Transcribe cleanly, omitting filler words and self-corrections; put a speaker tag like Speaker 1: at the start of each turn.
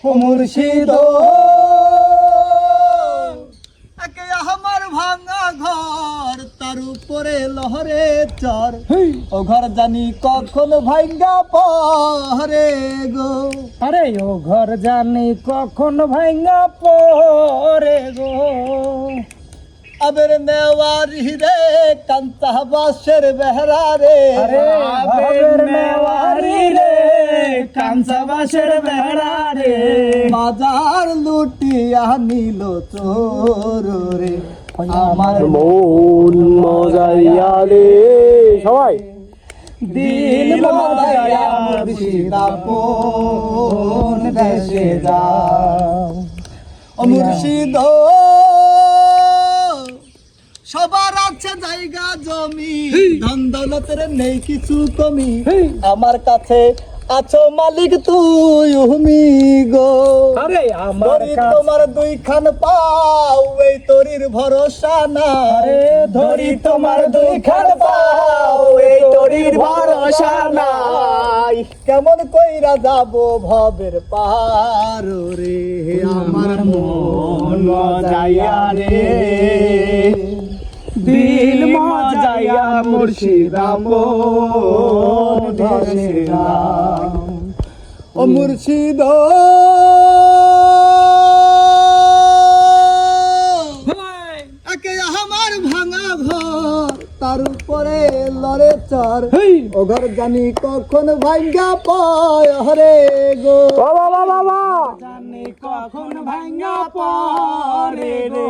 Speaker 1: ও মুর্শিদ একে আমার ভাঙা ঘর তার উপরে লহরে চর ও ঘর জানি কখন ভাঙ্গা পরে গো
Speaker 2: আরে ও ঘর জানি কখন ভাঙ্গা পরে গো
Speaker 1: আবের নেওয়ারি রে কান্তা বাসের বেহরা রে
Speaker 2: আরে আবের নেওয়ারি রে কাঞ্চা বাসের বেড়া রে
Speaker 1: বাজার লুটিয়া নিল চোর রে আমার
Speaker 2: মন মজাইয়া রে সবাই
Speaker 1: দিল মজাইয়া মুর্শিদ আপন দেশে যাও ও মুর্শিদ সবার আছে জায়গা জমি ধন দৌলতের নেই কিছু কমি আমার কাছে আছো মালিক তুই উহমি গো
Speaker 2: আরে আমার
Speaker 1: ধরি তোমার দুই খান পাও এই তরির ভরসা না
Speaker 2: আরে ধরি তোমার দুই খান পাও এই তরির ভরসা নাই
Speaker 1: কেমন কইরা যাব ভবের পার রে আমার মন মজাইয়া রে
Speaker 2: দিল মজাইয়া মুর্শিদ আপন দেশে যাও
Speaker 1: ও মুর্শিদ একে আমার ভাঙা ঘর তার উপরে লড়ে চর ও ঘর জানি কখন ভাঙ্গা পায় হরে গো
Speaker 2: বাবা বাবা জানি কখন ভাঙ্গা পরে রে